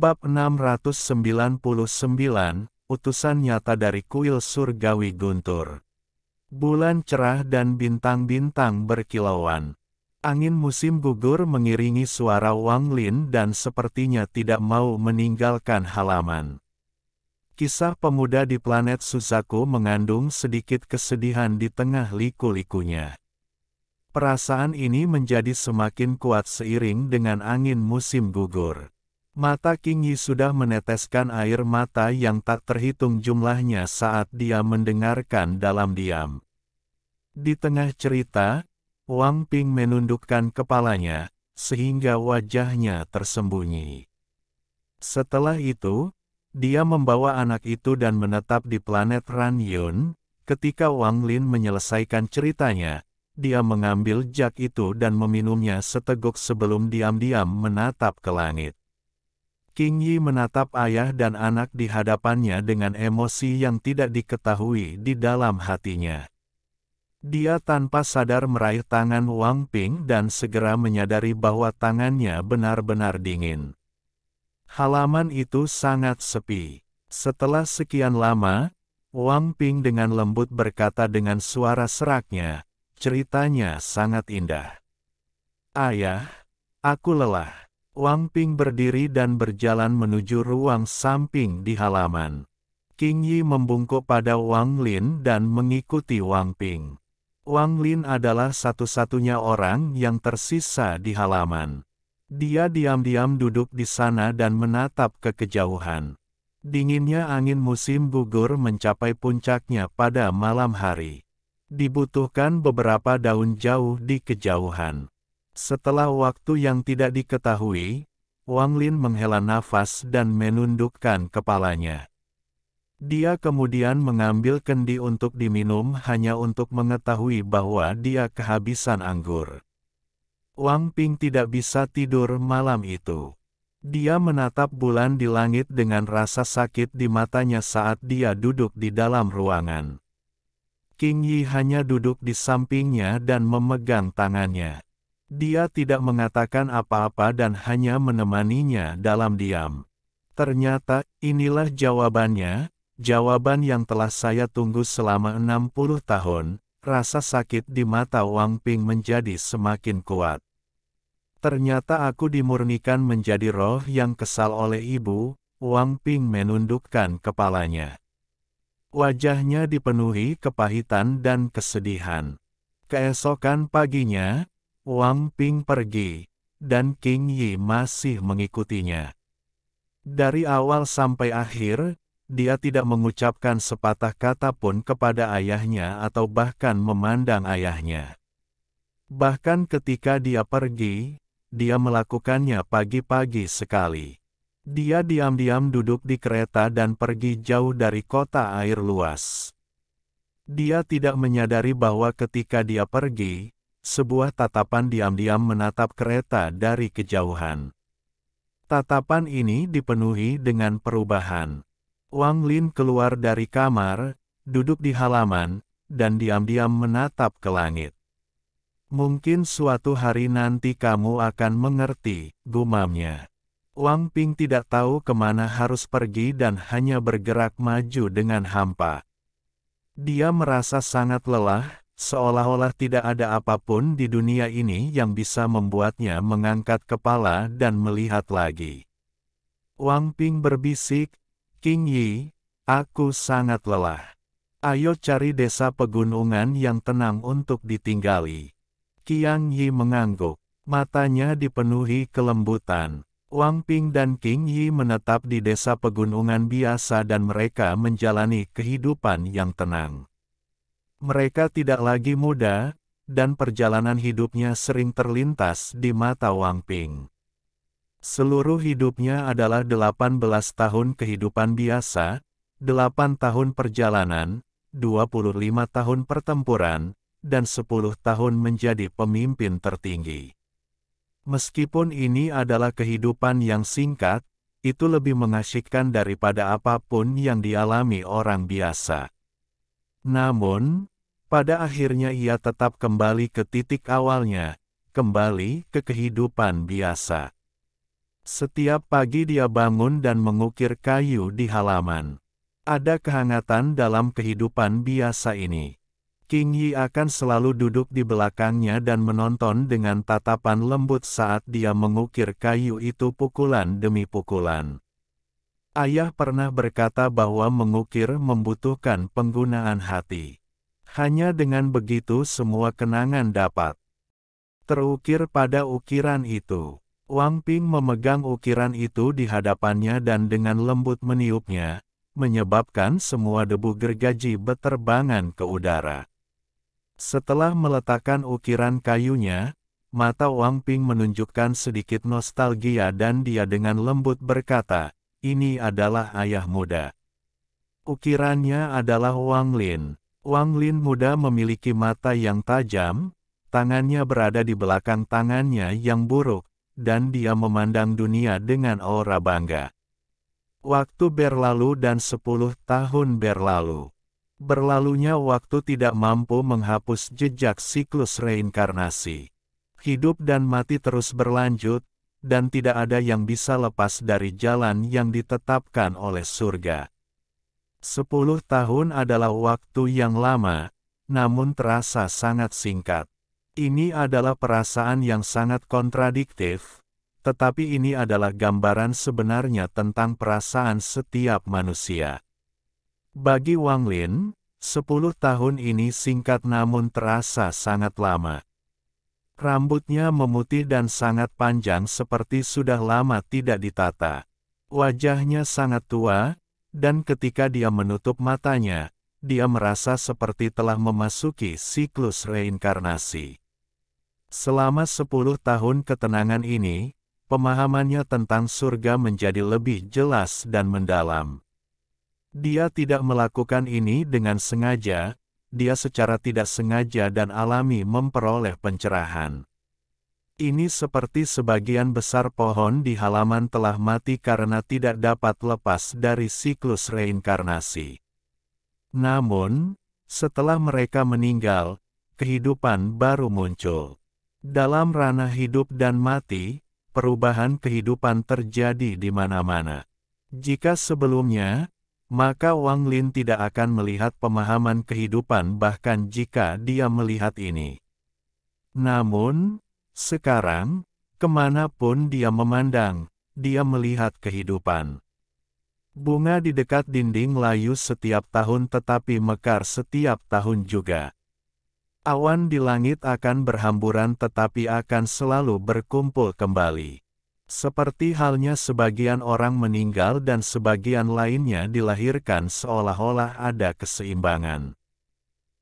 Bab 699, Utusan Nyata dari Kuil Surgawi Guntur. Bulan cerah dan bintang-bintang berkilauan. Angin musim gugur mengiringi suara Wang Lin dan sepertinya tidak mau meninggalkan halaman. Kisah pemuda di planet Suzaku mengandung sedikit kesedihan di tengah liku-likunya. Perasaan ini menjadi semakin kuat seiring dengan angin musim gugur. Mata King Yi sudah meneteskan air mata yang tak terhitung jumlahnya saat dia mendengarkan dalam diam. Di tengah cerita, Wang Ping menundukkan kepalanya, sehingga wajahnya tersembunyi. Setelah itu, dia membawa anak itu dan menetap di planet Ranyun. Ketika Wang Lin menyelesaikan ceritanya, dia mengambil jak itu dan meminumnya seteguk sebelum diam-diam menatap ke langit. King Yi menatap ayah dan anak di hadapannya dengan emosi yang tidak diketahui di dalam hatinya. Dia tanpa sadar meraih tangan Wang Ping dan segera menyadari bahwa tangannya benar-benar dingin. Halaman itu sangat sepi. Setelah sekian lama, Wang Ping dengan lembut berkata dengan suara seraknya, "Ceritanya sangat indah. Ayah, aku lelah." Wang Ping berdiri dan berjalan menuju ruang samping di halaman. King Yi membungkuk pada Wang Lin dan mengikuti Wang Ping. Wang Lin adalah satu-satunya orang yang tersisa di halaman. Dia diam-diam duduk di sana dan menatap ke kejauhan. Dinginnya angin musim gugur mencapai puncaknya pada malam hari. Dibutuhkan beberapa daun jauh di kejauhan. Setelah waktu yang tidak diketahui, Wang Lin menghela nafas dan menundukkan kepalanya. Dia kemudian mengambil kendi untuk diminum hanya untuk mengetahui bahwa dia kehabisan anggur. Wang Ping tidak bisa tidur malam itu. Dia menatap bulan di langit dengan rasa sakit di matanya saat dia duduk di dalam ruangan. King Yi hanya duduk di sampingnya dan memegang tangannya. Dia tidak mengatakan apa-apa dan hanya menemaninya dalam diam. Ternyata, inilah jawabannya, jawaban yang telah saya tunggu selama 60 tahun, rasa sakit di mata Wang Ping menjadi semakin kuat. Ternyata aku dimurnikan menjadi roh yang kesal oleh ibu, Wang Ping menundukkan kepalanya. Wajahnya dipenuhi kepahitan dan kesedihan. Keesokan paginya, Wang Ping pergi, dan King Yi masih mengikutinya. Dari awal sampai akhir, dia tidak mengucapkan sepatah kata pun kepada ayahnya atau bahkan memandang ayahnya. Bahkan ketika dia pergi, dia melakukannya pagi-pagi sekali. Dia diam-diam duduk di kereta dan pergi jauh dari kota air luas. Dia tidak menyadari bahwa ketika dia pergi, sebuah tatapan diam-diam menatap kereta dari kejauhan. Tatapan ini dipenuhi dengan perubahan. Wang Lin keluar dari kamar, duduk di halaman, dan diam-diam menatap ke langit. "Mungkin suatu hari nanti kamu akan mengerti," gumamnya. Wang Ping tidak tahu kemana harus pergi dan hanya bergerak maju dengan hampa. Dia merasa sangat lelah, seolah-olah tidak ada apapun di dunia ini yang bisa membuatnya mengangkat kepala dan melihat lagi. Wang Ping berbisik, "King Yi, aku sangat lelah. Ayo cari desa pegunungan yang tenang untuk ditinggali." Qiang Yi mengangguk. Matanya dipenuhi kelembutan. Wang Ping dan King Yi menetap di desa pegunungan biasa dan mereka menjalani kehidupan yang tenang. Mereka tidak lagi muda, dan perjalanan hidupnya sering terlintas di mata Wang Ping. Seluruh hidupnya adalah 18 tahun kehidupan biasa, 8 tahun perjalanan, 25 tahun pertempuran, dan 10 tahun menjadi pemimpin tertinggi. Meskipun ini adalah kehidupan yang singkat, itu lebih mengasyikkan daripada apapun yang dialami orang biasa. Namun, pada akhirnya ia tetap kembali ke titik awalnya, kembali ke kehidupan biasa. Setiap pagi dia bangun dan mengukir kayu di halaman. Ada kehangatan dalam kehidupan biasa ini. King Yi akan selalu duduk di belakangnya dan menonton dengan tatapan lembut saat dia mengukir kayu itu pukulan demi pukulan. Ayah pernah berkata bahwa mengukir membutuhkan penggunaan hati. Hanya dengan begitu semua kenangan dapat terukir pada ukiran itu. Wang Ping memegang ukiran itu di hadapannya dan dengan lembut meniupnya, menyebabkan semua debu gergaji beterbangan ke udara. Setelah meletakkan ukiran kayunya, mata Wang Ping menunjukkan sedikit nostalgia dan dia dengan lembut berkata, "Ini adalah ayah muda." Ukirannya adalah Wang Lin. Wang Lin muda memiliki mata yang tajam, tangannya berada di belakang tangannya yang buruk, dan dia memandang dunia dengan aura bangga. Waktu berlalu dan 10 tahun berlalu. Berlalunya waktu tidak mampu menghapus jejak siklus reinkarnasi. Hidup dan mati terus berlanjut, dan tidak ada yang bisa lepas dari jalan yang ditetapkan oleh surga. 10 tahun adalah waktu yang lama, namun terasa sangat singkat. Ini adalah perasaan yang sangat kontradiktif, tetapi ini adalah gambaran sebenarnya tentang perasaan setiap manusia. Bagi Wang Lin, 10 tahun ini singkat namun terasa sangat lama. Rambutnya memutih dan sangat panjang seperti sudah lama tidak ditata. Wajahnya sangat tua, dan ketika dia menutup matanya, dia merasa seperti telah memasuki siklus reinkarnasi. Selama 10 tahun ketenangan ini, pemahamannya tentang surga menjadi lebih jelas dan mendalam. Dia tidak melakukan ini dengan sengaja, dia secara tidak sengaja dan alami memperoleh pencerahan. Ini seperti sebagian besar pohon di halaman telah mati karena tidak dapat lepas dari siklus reinkarnasi. Namun, setelah mereka meninggal, kehidupan baru muncul. Dalam ranah hidup dan mati, perubahan kehidupan terjadi di mana-mana. Jika sebelumnya, maka Wang Lin tidak akan melihat pemahaman kehidupan bahkan jika dia melihat ini. Namun, sekarang, kemanapun dia memandang, dia melihat kehidupan. Bunga di dekat dinding layu setiap tahun tetapi mekar setiap tahun juga. Awan di langit akan berhamburan tetapi akan selalu berkumpul kembali. Seperti halnya sebagian orang meninggal dan sebagian lainnya dilahirkan seolah-olah ada keseimbangan.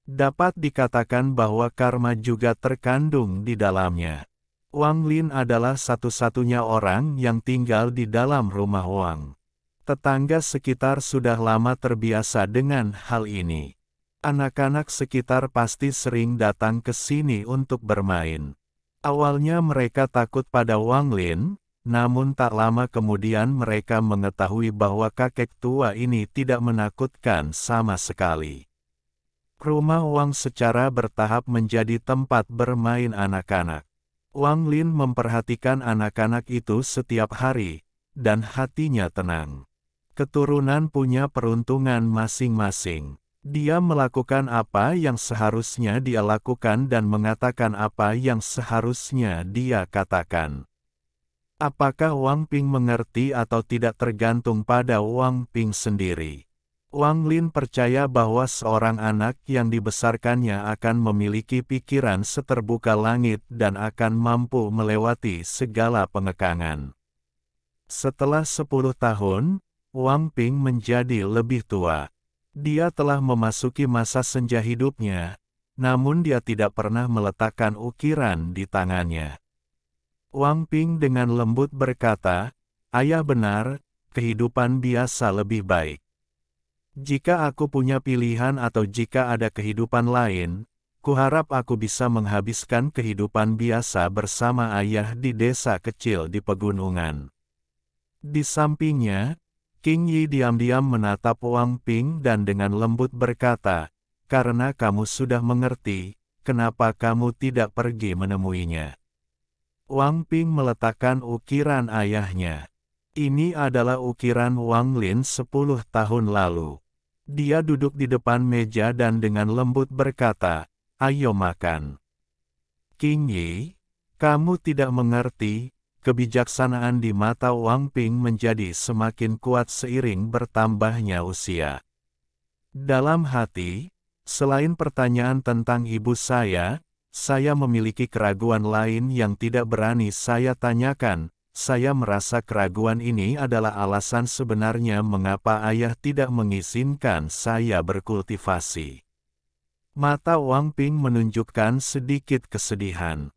Dapat dikatakan bahwa karma juga terkandung di dalamnya. Wang Lin adalah satu-satunya orang yang tinggal di dalam rumah Wang. Tetangga sekitar sudah lama terbiasa dengan hal ini. Anak-anak sekitar pasti sering datang ke sini untuk bermain. Awalnya mereka takut pada Wang Lin, namun tak lama kemudian mereka mengetahui bahwa kakek tua ini tidak menakutkan sama sekali. Rumah Wang secara bertahap menjadi tempat bermain anak-anak. Wang Lin memperhatikan anak-anak itu setiap hari, dan hatinya tenang. Keturunan punya peruntungan masing-masing. Dia melakukan apa yang seharusnya dia lakukan dan mengatakan apa yang seharusnya dia katakan. Apakah Wang Ping mengerti atau tidak tergantung pada Wang Ping sendiri. Wang Lin percaya bahwa seorang anak yang dibesarkannya akan memiliki pikiran seterbuka langit dan akan mampu melewati segala pengekangan. Setelah 10 tahun, Wang Ping menjadi lebih tua. Dia telah memasuki masa senja hidupnya, namun dia tidak pernah meletakkan ukiran di tangannya. Wang Ping dengan lembut berkata, "Ayah benar, kehidupan biasa lebih baik. Jika aku punya pilihan atau jika ada kehidupan lain, kuharap aku bisa menghabiskan kehidupan biasa bersama ayah di desa kecil di pegunungan." Di sampingnya, King Yi diam-diam menatap Wang Ping dan dengan lembut berkata, "Karena kamu sudah mengerti, kenapa kamu tidak pergi menemuinya?" Wang Ping meletakkan ukiran ayahnya. Ini adalah ukiran Wang Lin 10 tahun lalu. Dia duduk di depan meja dan dengan lembut berkata, "Ayo makan." King Yi, kamu tidak mengerti, kebijaksanaan di mata Wang Ping menjadi semakin kuat seiring bertambahnya usia. Dalam hati, selain pertanyaan tentang ibu saya memiliki keraguan lain yang tidak berani saya tanyakan. Saya merasa keraguan ini adalah alasan sebenarnya mengapa ayah tidak mengizinkan saya berkultivasi. Mata Wang Ping menunjukkan sedikit kesedihan.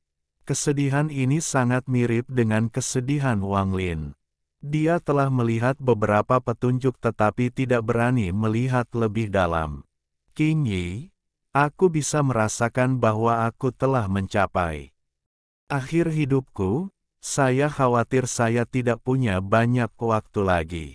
Kesedihan ini sangat mirip dengan kesedihan Wang Lin. Dia telah melihat beberapa petunjuk tetapi tidak berani melihat lebih dalam. King Yi, aku bisa merasakan bahwa aku telah mencapai akhir hidupku. Saya khawatir saya tidak punya banyak waktu lagi.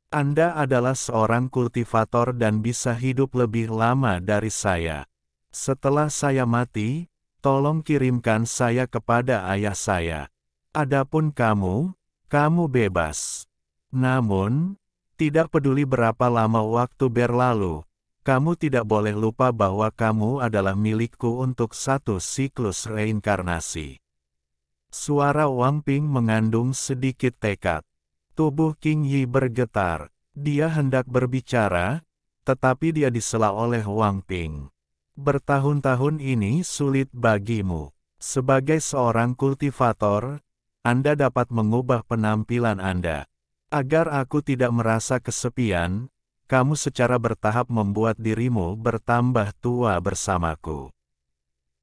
Anda adalah seorang kultivator dan bisa hidup lebih lama dari saya. Setelah saya mati, tolong kirimkan saya kepada ayah saya. Adapun kamu bebas. Namun, tidak peduli berapa lama waktu berlalu, kamu tidak boleh lupa bahwa kamu adalah milikku untuk satu siklus reinkarnasi. Suara Wang Ping mengandung sedikit tekad. Tubuh King Yi bergetar. Dia hendak berbicara, tetapi dia disela oleh Wang Ping. Bertahun-tahun ini sulit bagimu. Sebagai seorang kultivator, Anda dapat mengubah penampilan Anda. Agar aku tidak merasa kesepian, kamu secara bertahap membuat dirimu bertambah tua bersamaku.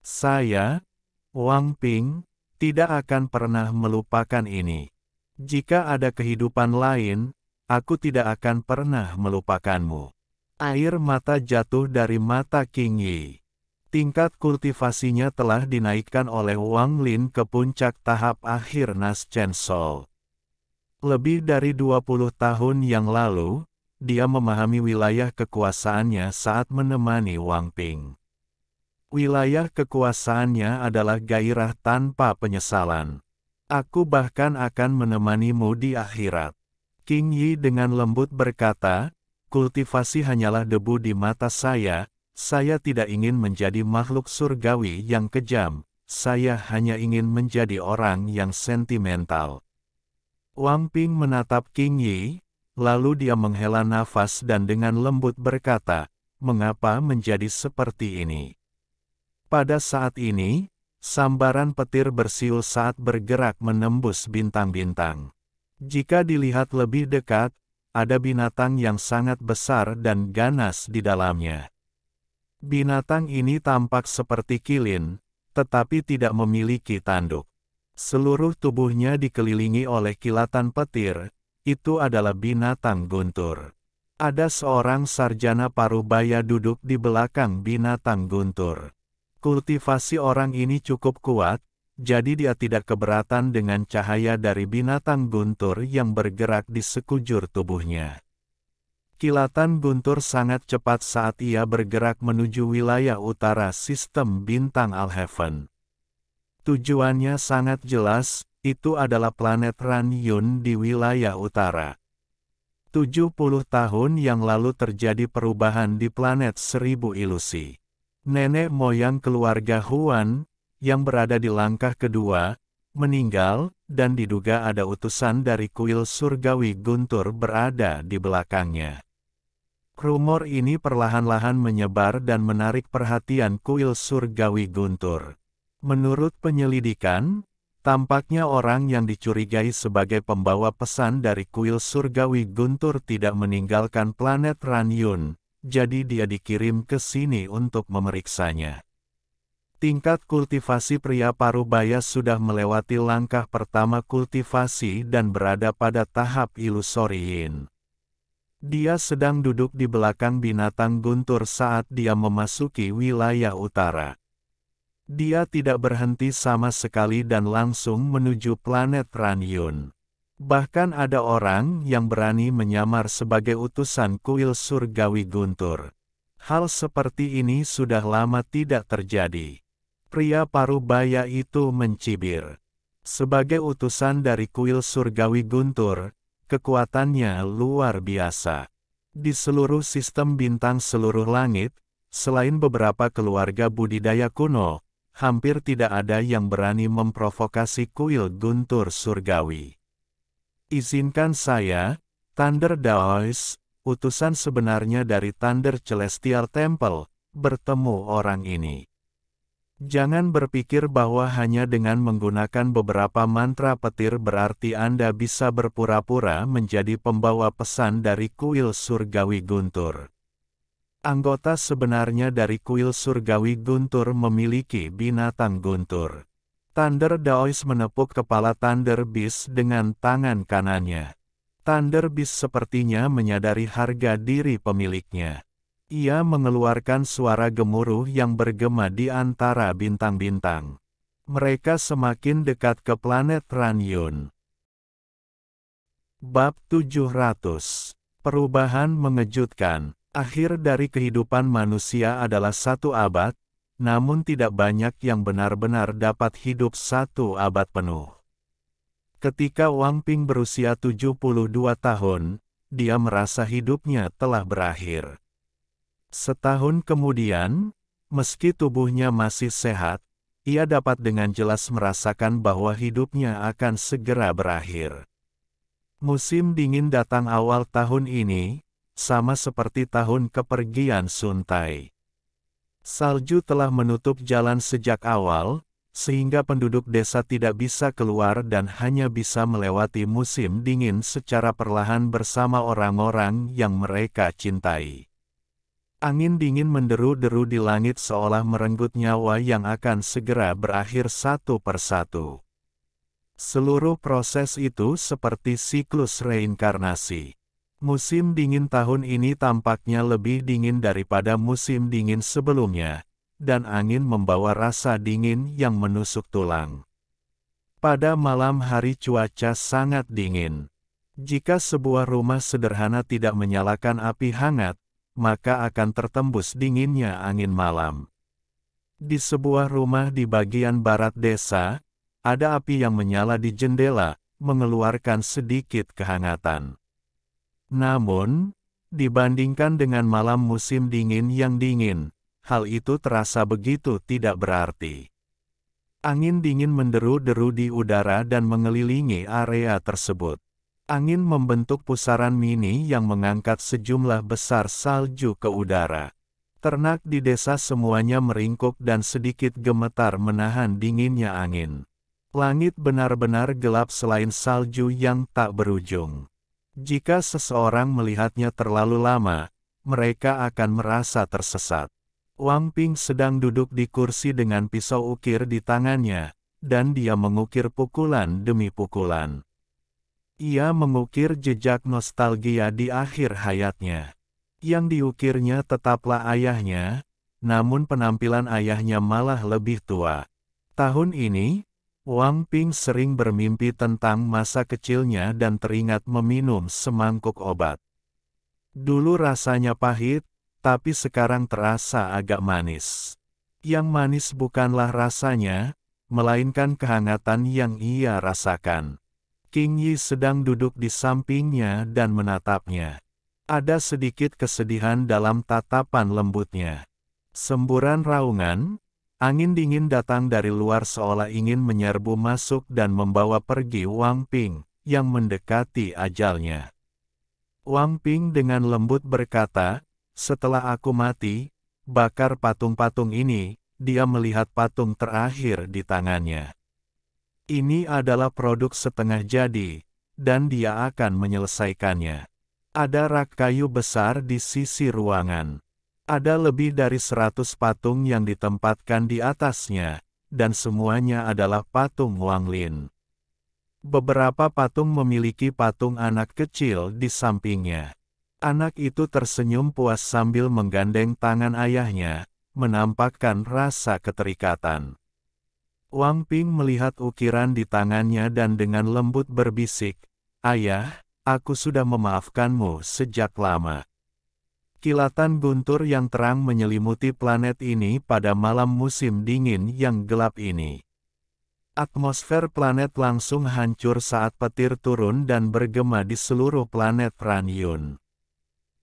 Saya, Wang Ping, tidak akan pernah melupakan ini. Jika ada kehidupan lain, aku tidak akan pernah melupakanmu. Air mata jatuh dari mata King Yi. Tingkat kultivasinya telah dinaikkan oleh Wang Lin ke puncak tahap akhir Nas Chen Sol. Lebih dari 20 tahun yang lalu, dia memahami wilayah kekuasaannya saat menemani Wang Ping. Wilayah kekuasaannya adalah gairah tanpa penyesalan. Aku bahkan akan menemanimu di akhirat. King Yi dengan lembut berkata, kultivasi hanyalah debu di mata saya tidak ingin menjadi makhluk surgawi yang kejam, saya hanya ingin menjadi orang yang sentimental. Wang Ping menatap King Yi, lalu dia menghela nafas dan dengan lembut berkata, mengapa menjadi seperti ini? Pada saat ini, sambaran petir bersiul saat bergerak menembus bintang-bintang. Jika dilihat lebih dekat, ada binatang yang sangat besar dan ganas di dalamnya. Binatang ini tampak seperti kilin, tetapi tidak memiliki tanduk. Seluruh tubuhnya dikelilingi oleh kilatan petir, itu adalah binatang guntur. Ada seorang sarjana parubaya duduk di belakang binatang guntur. Kultivasi orang ini cukup kuat, jadi dia tidak keberatan dengan cahaya dari binatang guntur yang bergerak di sekujur tubuhnya. Kilatan guntur sangat cepat saat ia bergerak menuju wilayah utara sistem bintang Alheaven. Tujuannya sangat jelas, itu adalah planet Ran Yun di wilayah utara. 70 tahun yang lalu terjadi perubahan di planet 1000 ilusi. Nenek moyang keluarga Huan, yang berada di langkah kedua, meninggal, dan diduga ada utusan dari kuil surgawi guntur berada di belakangnya. Rumor ini perlahan-lahan menyebar dan menarik perhatian kuil surgawi guntur. Menurut penyelidikan, tampaknya orang yang dicurigai sebagai pembawa pesan dari kuil surgawi guntur tidak meninggalkan planet Ran Yun. Jadi dia dikirim ke sini untuk memeriksanya. Tingkat kultivasi pria parubaya sudah melewati langkah pertama kultivasi dan berada pada tahap ilusoriin. Dia sedang duduk di belakang binatang guntur saat dia memasuki wilayah utara. Dia tidak berhenti sama sekali dan langsung menuju planet Ran Yun. Bahkan ada orang yang berani menyamar sebagai utusan kuil surgawi guntur. Hal seperti ini sudah lama tidak terjadi. Pria parubaya itu mencibir. Sebagai utusan dari kuil surgawi Guntur, kekuatannya luar biasa. Di seluruh sistem bintang seluruh langit, selain beberapa keluarga budidaya kuno, hampir tidak ada yang berani memprovokasi kuil Guntur surgawi. Izinkan saya, Thunder Daois, utusan sebenarnya dari Thunder Celestial Temple, bertemu orang ini. Jangan berpikir bahwa hanya dengan menggunakan beberapa mantra petir berarti Anda bisa berpura-pura menjadi pembawa pesan dari kuil surgawi Guntur. Anggota sebenarnya dari kuil surgawi Guntur memiliki binatang guntur. Thunder Daois menepuk kepala Thunder Beast dengan tangan kanannya. Thunder Beast sepertinya menyadari harga diri pemiliknya. Ia mengeluarkan suara gemuruh yang bergema di antara bintang-bintang. Mereka semakin dekat ke planet Ranyun. Bab 700. Perubahan mengejutkan. Akhir dari kehidupan manusia adalah 1 abad, namun tidak banyak yang benar-benar dapat hidup 1 abad penuh. Ketika Wang Ping berusia 72 tahun, dia merasa hidupnya telah berakhir. Setahun kemudian, meski tubuhnya masih sehat, ia dapat dengan jelas merasakan bahwa hidupnya akan segera berakhir. Musim dingin datang awal tahun ini, sama seperti tahun kepergian Sun Tai. Salju telah menutup jalan sejak awal, sehingga penduduk desa tidak bisa keluar dan hanya bisa melewati musim dingin secara perlahan bersama orang-orang yang mereka cintai. Angin dingin menderu-deru di langit seolah merenggut nyawa yang akan segera berakhir satu persatu. Seluruh proses itu seperti siklus reinkarnasi. Musim dingin tahun ini tampaknya lebih dingin daripada musim dingin sebelumnya, dan angin membawa rasa dingin yang menusuk tulang. Pada malam hari cuaca sangat dingin. Jika sebuah rumah sederhana tidak menyalakan api hangat, maka akan tertembus dinginnya angin malam. Di sebuah rumah di bagian barat desa, ada api yang menyala di jendela, mengeluarkan sedikit kehangatan. Namun, dibandingkan dengan malam musim dingin yang dingin, hal itu terasa begitu tidak berarti. Angin dingin menderu-deru di udara dan mengelilingi area tersebut. Angin membentuk pusaran mini yang mengangkat sejumlah besar salju ke udara. Ternak di desa semuanya meringkuk dan sedikit gemetar menahan dinginnya angin. Langit benar-benar gelap selain salju yang tak berujung. Jika seseorang melihatnya terlalu lama, mereka akan merasa tersesat. Wang Ping sedang duduk di kursi dengan pisau ukir di tangannya, dan dia mengukir pukulan demi pukulan. Ia mengukir jejak nostalgia di akhir hayatnya. Yang diukirnya tetaplah ayahnya, namun penampilan ayahnya malah lebih tua. Tahun ini, Wang Ping sering bermimpi tentang masa kecilnya dan teringat meminum semangkuk obat. Dulu rasanya pahit, tapi sekarang terasa agak manis. Yang manis bukanlah rasanya, melainkan kehangatan yang ia rasakan. King Yi sedang duduk di sampingnya dan menatapnya. Ada sedikit kesedihan dalam tatapan lembutnya. Semburan raungan, angin dingin datang dari luar seolah ingin menyerbu masuk dan membawa pergi Wang Ping, yang mendekati ajalnya. Wang Ping dengan lembut berkata, "Setelah aku mati, bakar patung-patung ini." Dia melihat patung terakhir di tangannya. Ini adalah produk setengah jadi, dan dia akan menyelesaikannya. Ada rak kayu besar di sisi ruangan. Ada lebih dari 100 patung yang ditempatkan di atasnya, dan semuanya adalah patung Wang Lin. Beberapa patung memiliki patung anak kecil di sampingnya. Anak itu tersenyum puas sambil menggandeng tangan ayahnya, menampakkan rasa keterikatan. Wang Ping melihat ukiran di tangannya dan dengan lembut berbisik, "Ayah, aku sudah memaafkanmu sejak lama." Kilatan guntur yang terang menyelimuti planet ini pada malam musim dingin yang gelap ini. Atmosfer planet langsung hancur saat petir turun dan bergema di seluruh planet Ranyun.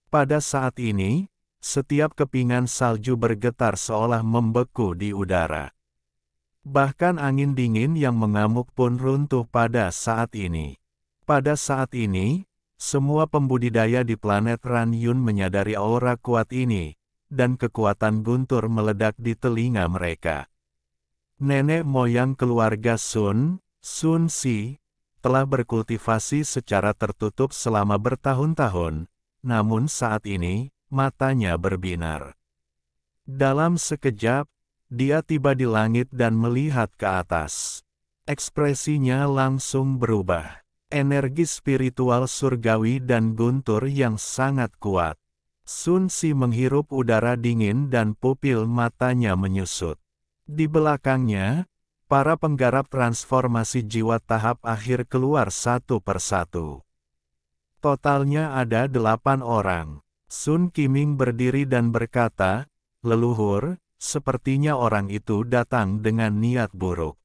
Pada saat ini, setiap kepingan salju bergetar seolah membeku di udara. Bahkan angin dingin yang mengamuk pun runtuh pada saat ini. Pada saat ini, semua pembudidaya di planet Ranyun menyadari aura kuat ini, dan kekuatan guntur meledak di telinga mereka. Nenek moyang keluarga Sun, Sun Si, telah berkultivasi secara tertutup selama bertahun-tahun, namun saat ini, matanya berbinar. Dalam sekejap, dia tiba di langit dan melihat ke atas. Ekspresinya langsung berubah. Energi spiritual surgawi dan guntur yang sangat kuat. Sun Si menghirup udara dingin dan pupil matanya menyusut. Di belakangnya, para penggarap transformasi jiwa tahap akhir keluar satu persatu. Totalnya ada 8 orang. Sun Qiming berdiri dan berkata, "Leluhur, sepertinya orang itu datang dengan niat buruk."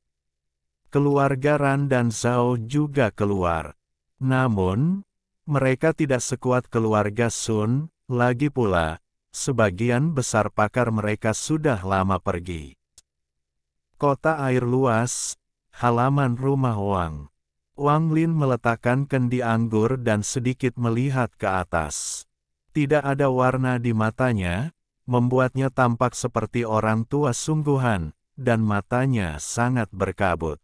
Keluarga Ran dan Zhao juga keluar. Namun, mereka tidak sekuat keluarga Sun, lagi pula, sebagian besar pakar mereka sudah lama pergi. Kota air luas, halaman rumah Wang. Wang Lin meletakkan kendi anggur dan sedikit melihat ke atas. Tidak ada warna di matanya, membuatnya tampak seperti orang tua sungguhan, dan matanya sangat berkabut.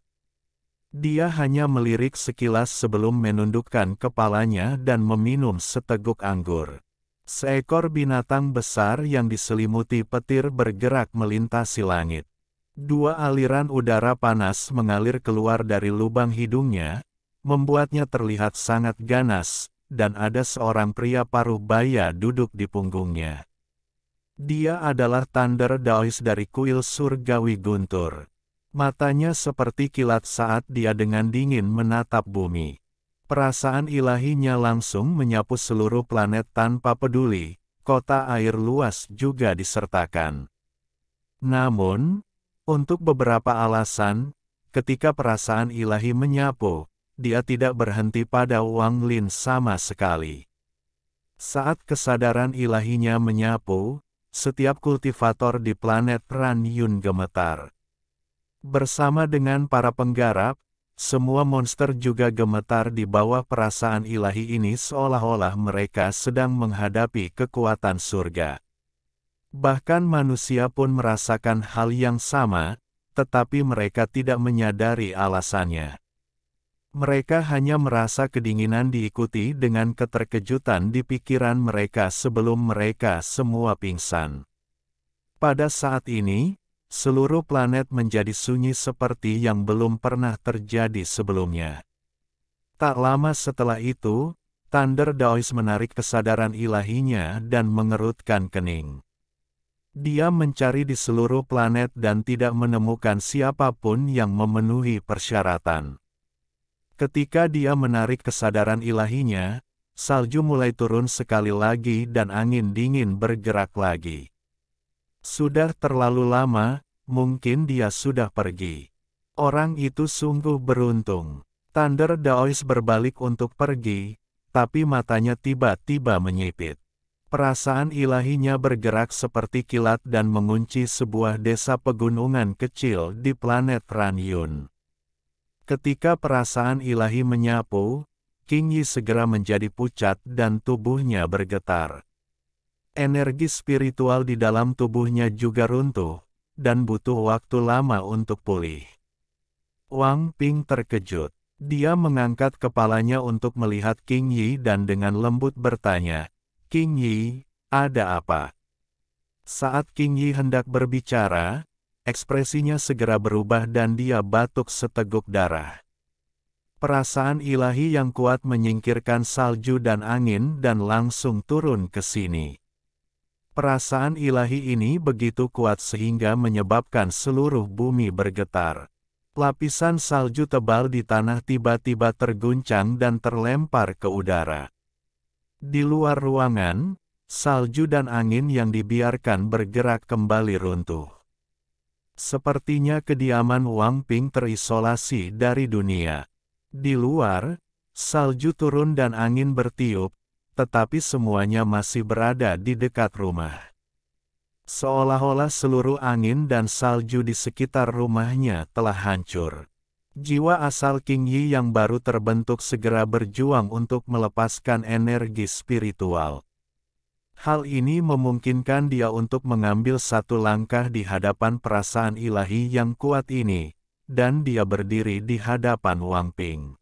Dia hanya melirik sekilas sebelum menundukkan kepalanya dan meminum seteguk anggur. Seekor binatang besar yang diselimuti petir bergerak melintasi langit. 2 aliran udara panas mengalir keluar dari lubang hidungnya, membuatnya terlihat sangat ganas, dan ada seorang pria paruh baya duduk di punggungnya. Dia adalah Thunder Daois dari kuil surgawi guntur. Matanya seperti kilat saat dia dengan dingin menatap bumi. Perasaan ilahinya langsung menyapu seluruh planet tanpa peduli, kota air luas juga disertakan. Namun, untuk beberapa alasan, ketika perasaan ilahi menyapu, dia tidak berhenti pada Wang Lin sama sekali. Saat kesadaran ilahinya menyapu, setiap kultivator di planet Ranyun gemetar. Bersama dengan para penggarap, semua monster juga gemetar di bawah perasaan ilahi ini seolah-olah mereka sedang menghadapi kekuatan surga. Bahkan manusia pun merasakan hal yang sama, tetapi mereka tidak menyadari alasannya. Mereka hanya merasa kedinginan diikuti dengan keterkejutan di pikiran mereka sebelum mereka semua pingsan. Pada saat ini, seluruh planet menjadi sunyi seperti yang belum pernah terjadi sebelumnya. Tak lama setelah itu, Thunder Daois menarik kesadaran ilahinya dan mengerutkan kening. Dia mencari di seluruh planet dan tidak menemukan siapapun yang memenuhi persyaratan. Ketika dia menarik kesadaran ilahinya, salju mulai turun sekali lagi dan angin dingin bergerak lagi. Sudah terlalu lama, mungkin dia sudah pergi. Orang itu sungguh beruntung. Thunder Daois berbalik untuk pergi, tapi matanya tiba-tiba menyipit. Perasaan ilahinya bergerak seperti kilat dan mengunci sebuah desa pegunungan kecil di planet Ranyun. Ketika perasaan ilahi menyapu, King Yi segera menjadi pucat dan tubuhnya bergetar. Energi spiritual di dalam tubuhnya juga runtuh, dan butuh waktu lama untuk pulih. Wang Ping terkejut. Dia mengangkat kepalanya untuk melihat King Yi dan dengan lembut bertanya, "King Yi, ada apa?" Saat King Yi hendak berbicara, ekspresinya segera berubah dan dia batuk seteguk darah. Perasaan ilahi yang kuat menyingkirkan salju dan angin dan langsung turun ke sini. Perasaan ilahi ini begitu kuat sehingga menyebabkan seluruh bumi bergetar. Lapisan salju tebal di tanah tiba-tiba terguncang dan terlempar ke udara. Di luar ruangan, salju dan angin yang dibiarkan bergerak kembali runtuh. Sepertinya kediaman Wang Ping terisolasi dari dunia. Di luar, salju turun dan angin bertiup, tetapi semuanya masih berada di dekat rumah. Seolah-olah seluruh angin dan salju di sekitar rumahnya telah hancur. Jiwa asal King Yi yang baru terbentuk segera berjuang untuk melepaskan energi spiritual. Hal ini memungkinkan dia untuk mengambil satu langkah di hadapan perasaan ilahi yang kuat ini, dan dia berdiri di hadapan Wang Ping.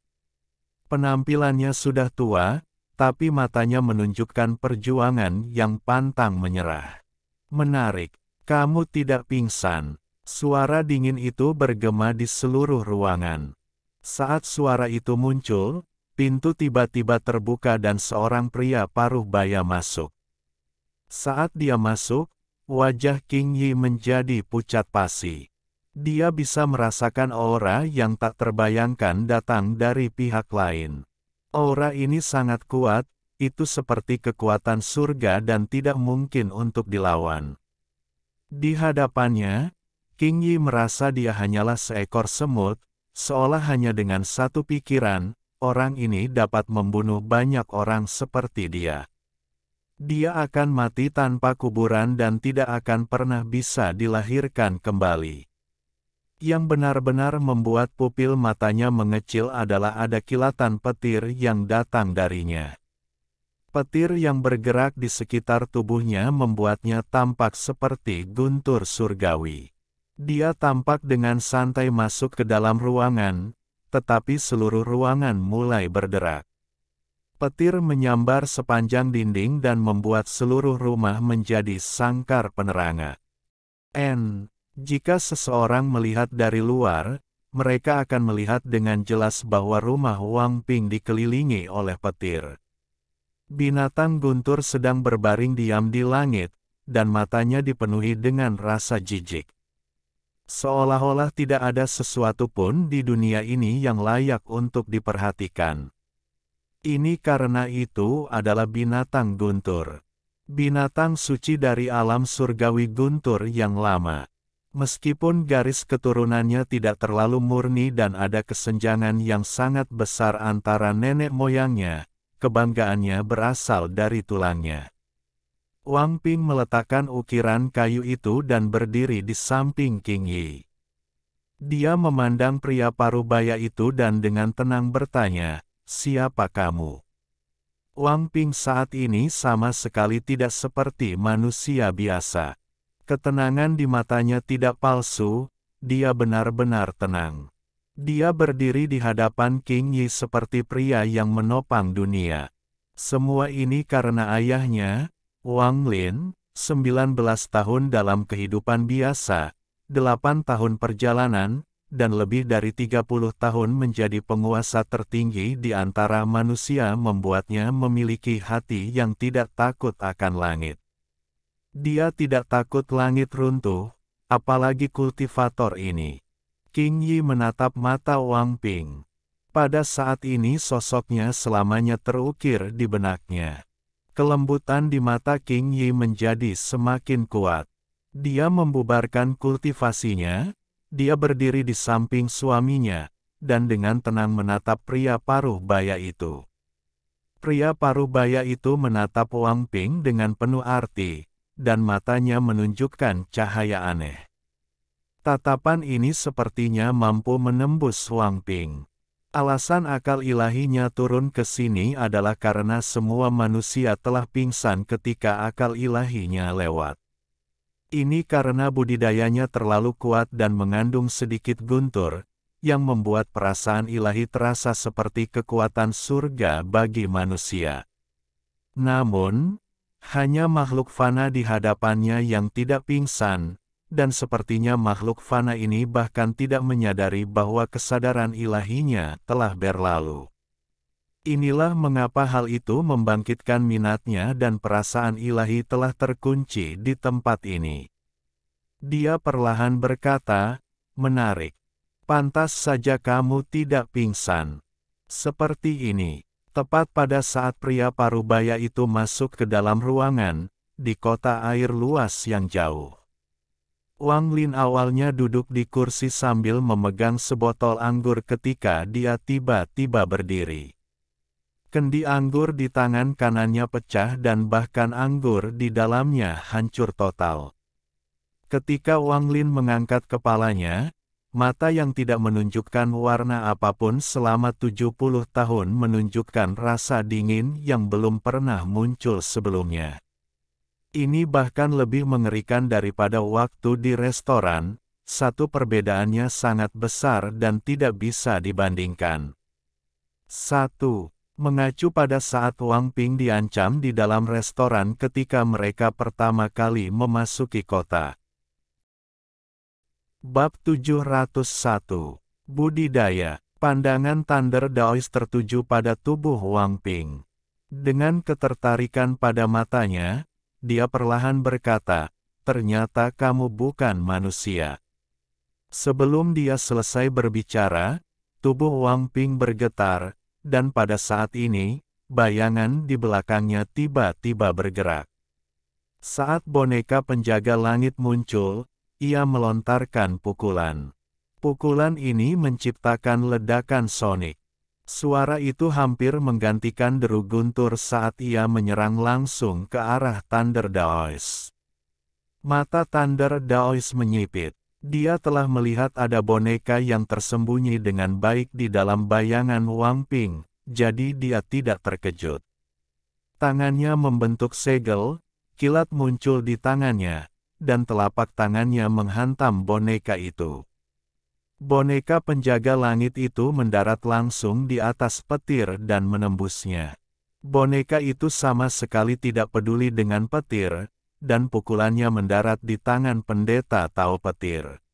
Penampilannya sudah tua, tapi matanya menunjukkan perjuangan yang pantang menyerah. Menarik, kamu tidak pingsan. Suara dingin itu bergema di seluruh ruangan. Saat suara itu muncul, pintu tiba-tiba terbuka dan seorang pria paruh baya masuk. Saat dia masuk, wajah King Yi menjadi pucat pasi. Dia bisa merasakan aura yang tak terbayangkan datang dari pihak lain. Aura ini sangat kuat, itu seperti kekuatan surga dan tidak mungkin untuk dilawan. Di hadapannya, King Yi merasa dia hanyalah seekor semut, seolah hanya dengan satu pikiran, orang ini dapat membunuh banyak orang seperti dia. Dia akan mati tanpa kuburan dan tidak akan pernah bisa dilahirkan kembali. Yang benar-benar membuat pupil matanya mengecil adalah ada kilatan petir yang datang darinya. Petir yang bergerak di sekitar tubuhnya membuatnya tampak seperti guntur surgawi. Dia tampak dengan santai masuk ke dalam ruangan, tetapi seluruh ruangan mulai berderak. Petir menyambar sepanjang dinding dan membuat seluruh rumah menjadi sangkar penerangan. Jika seseorang melihat dari luar, mereka akan melihat dengan jelas bahwa rumah Wang Ping dikelilingi oleh petir. Binatang guntur sedang berbaring diam di langit, dan matanya dipenuhi dengan rasa jijik. Seolah-olah tidak ada sesuatu pun di dunia ini yang layak untuk diperhatikan. Ini karena itu adalah binatang guntur. Binatang suci dari alam surgawi guntur yang lama. Meskipun garis keturunannya tidak terlalu murni dan ada kesenjangan yang sangat besar antara nenek moyangnya, kebanggaannya berasal dari tulangnya. Wang Ping meletakkan ukiran kayu itu dan berdiri di samping King Yi. Dia memandang pria parubaya itu dan dengan tenang bertanya, "Siapa kamu?" Wang Ping saat ini sama sekali tidak seperti manusia biasa. Ketenangan di matanya tidak palsu, dia benar-benar tenang. Dia berdiri di hadapan King Yi seperti pria yang menopang dunia. Semua ini karena ayahnya, Wang Lin, 19 tahun dalam kehidupan biasa, 8 tahun perjalanan, dan lebih dari 30 tahun menjadi penguasa tertinggi di antara manusia membuatnya memiliki hati yang tidak takut akan langit. Dia tidak takut langit runtuh, apalagi kultivator ini. King Yi menatap mata Wang Ping. Pada saat ini sosoknya selamanya terukir di benaknya. Kelembutan di mata King Yi menjadi semakin kuat. Dia membubarkan kultivasinya, dia berdiri di samping suaminya, dan dengan tenang menatap pria paruh baya itu. Pria paruh baya itu menatap Wang Ping dengan penuh arti, dan matanya menunjukkan cahaya aneh. Tatapan ini sepertinya mampu menembus Wang Ping. Alasan akal ilahinya turun ke sini adalah karena semua manusia telah pingsan ketika akal ilahinya lewat. Ini karena budidayanya terlalu kuat dan mengandung sedikit guntur, yang membuat perasaan ilahi terasa seperti kekuatan surga bagi manusia. Namun, hanya makhluk fana di hadapannya yang tidak pingsan, dan sepertinya makhluk fana ini bahkan tidak menyadari bahwa kesadaran ilahinya telah berlalu. Inilah mengapa hal itu membangkitkan minatnya dan perasaan ilahi telah terkunci di tempat ini. Dia perlahan berkata, "Menarik. Pantas saja kamu tidak pingsan." Seperti ini, tepat pada saat pria parubaya itu masuk ke dalam ruangan, di kota air luas yang jauh. Wang Lin awalnya duduk di kursi sambil memegang sebotol anggur ketika dia tiba-tiba berdiri. Kendi anggur di tangan kanannya pecah dan bahkan anggur di dalamnya hancur total. Ketika Wang Lin mengangkat kepalanya, mata yang tidak menunjukkan warna apapun selama 70 tahun menunjukkan rasa dingin yang belum pernah muncul sebelumnya. Ini bahkan lebih mengerikan daripada waktu di restoran, satu perbedaannya sangat besar dan tidak bisa dibandingkan. 1. Mengacu pada saat Wang Ping diancam di dalam restoran ketika mereka pertama kali memasuki kota. Bab 701. Budidaya. Pandangan Thunder Daoist tertuju pada tubuh Wang Ping. Dengan ketertarikan pada matanya, dia perlahan berkata, "Ternyata kamu bukan manusia." Sebelum dia selesai berbicara, tubuh Wang Ping bergetar, dan pada saat ini, bayangan di belakangnya tiba-tiba bergerak. Saat boneka penjaga langit muncul, ia melontarkan pukulan. Pukulan ini menciptakan ledakan sonik. Suara itu hampir menggantikan deru guntur saat ia menyerang langsung ke arah Thunder Daoist. Mata Thunder Daoist menyipit. Dia telah melihat ada boneka yang tersembunyi dengan baik di dalam bayangan Wang Ping, jadi dia tidak terkejut. Tangannya membentuk segel, kilat muncul di tangannya, dan telapak tangannya menghantam boneka itu. Boneka penjaga langit itu mendarat langsung di atas petir dan menembusnya. Boneka itu sama sekali tidak peduli dengan petir, dan pukulannya mendarat di tangan pendeta Tao Petir.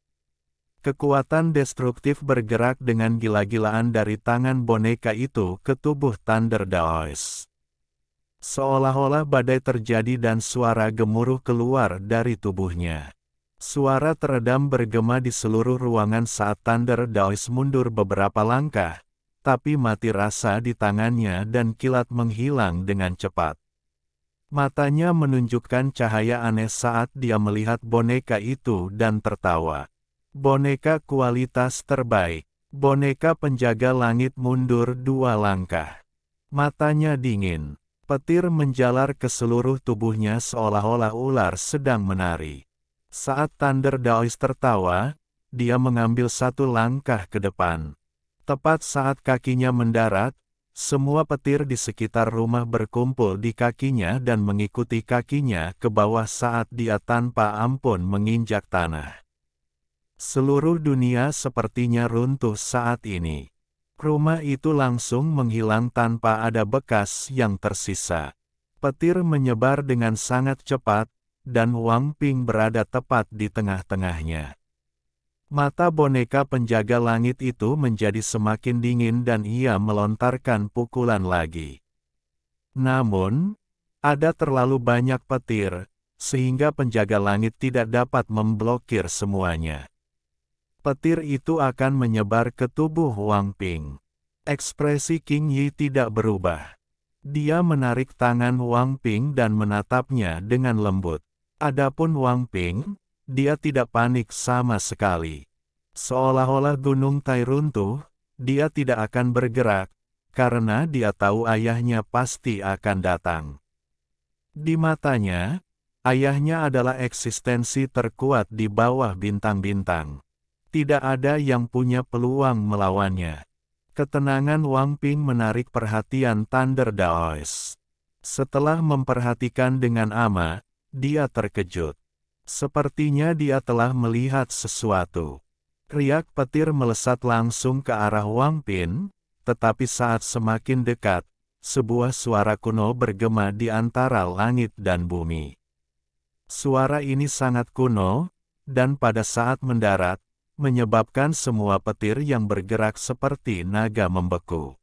Kekuatan destruktif bergerak dengan gila-gilaan dari tangan boneka itu ke tubuh Thunder Daoist. Seolah-olah badai terjadi dan suara gemuruh keluar dari tubuhnya. Suara teredam bergema di seluruh ruangan saat Thunder Daoist mundur beberapa langkah, tapi mati rasa di tangannya dan kilat menghilang dengan cepat. Matanya menunjukkan cahaya aneh saat dia melihat boneka itu dan tertawa. Boneka kualitas terbaik. Boneka penjaga langit mundur 2 langkah. Matanya dingin. Petir menjalar ke seluruh tubuhnya seolah-olah ular sedang menari. Saat Thunder Daoist tertawa, dia mengambil 1 langkah ke depan. Tepat saat kakinya mendarat, semua petir di sekitar rumah berkumpul di kakinya dan mengikuti kakinya ke bawah saat dia tanpa ampun menginjak tanah. Seluruh dunia sepertinya runtuh saat ini. Rumah itu langsung menghilang tanpa ada bekas yang tersisa. Petir menyebar dengan sangat cepat, dan Wang Ping berada tepat di tengah-tengahnya. Mata boneka penjaga langit itu menjadi semakin dingin dan ia melontarkan pukulan lagi. Namun, ada terlalu banyak petir, sehingga penjaga langit tidak dapat memblokir semuanya. Petir itu akan menyebar ke tubuh Wang Ping. Ekspresi King Yi tidak berubah. Dia menarik tangan Wang Ping dan menatapnya dengan lembut. Adapun Wang Ping, dia tidak panik sama sekali. Seolah-olah gunung Tai runtuh, dia tidak akan bergerak, karena dia tahu ayahnya pasti akan datang. Di matanya, ayahnya adalah eksistensi terkuat di bawah bintang-bintang. Tidak ada yang punya peluang melawannya. Ketenangan Wang Ping menarik perhatian Thunder Daoist. Setelah memperhatikan dengan ama, dia terkejut. Sepertinya dia telah melihat sesuatu. Riak petir melesat langsung ke arah Wang Ping, tetapi saat semakin dekat, sebuah suara kuno bergema di antara langit dan bumi. Suara ini sangat kuno, dan pada saat mendarat, menyebabkan semua petir yang bergerak seperti naga membeku.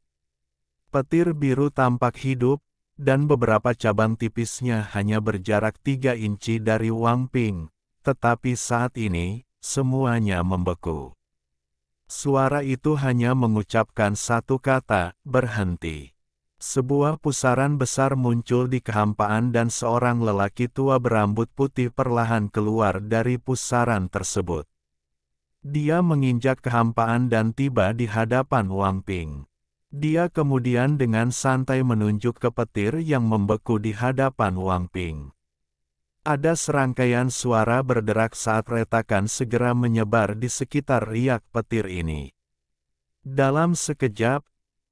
Petir biru tampak hidup, dan beberapa cabang tipisnya hanya berjarak 3 inci dari Wang Ping, tetapi saat ini, semuanya membeku. Suara itu hanya mengucapkan satu kata, berhenti. Sebuah pusaran besar muncul di kehampaan dan seorang lelaki tua berambut putih perlahan keluar dari pusaran tersebut. Dia menginjak kehampaan dan tiba di hadapan Wang Ping. Dia kemudian dengan santai menunjuk ke petir yang membeku di hadapan Wang Ping. Ada serangkaian suara berderak saat retakan segera menyebar di sekitar riak petir ini. Dalam sekejap,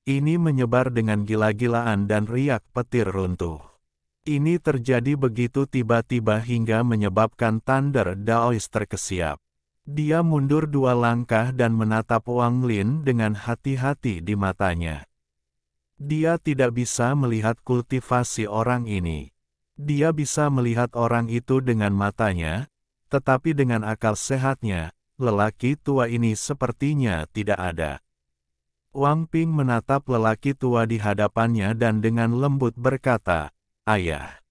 ini menyebar dengan gila-gilaan dan riak petir runtuh. Ini terjadi begitu tiba-tiba hingga menyebabkan Thunder Daoist terkesiap. Dia mundur 2 langkah dan menatap Wang Lin dengan hati-hati di matanya. Dia tidak bisa melihat kultivasi orang ini. Dia bisa melihat orang itu dengan matanya, tetapi dengan akal sehatnya, lelaki tua ini sepertinya tidak ada. Wang Ping menatap lelaki tua di hadapannya dan dengan lembut berkata, "Ayah."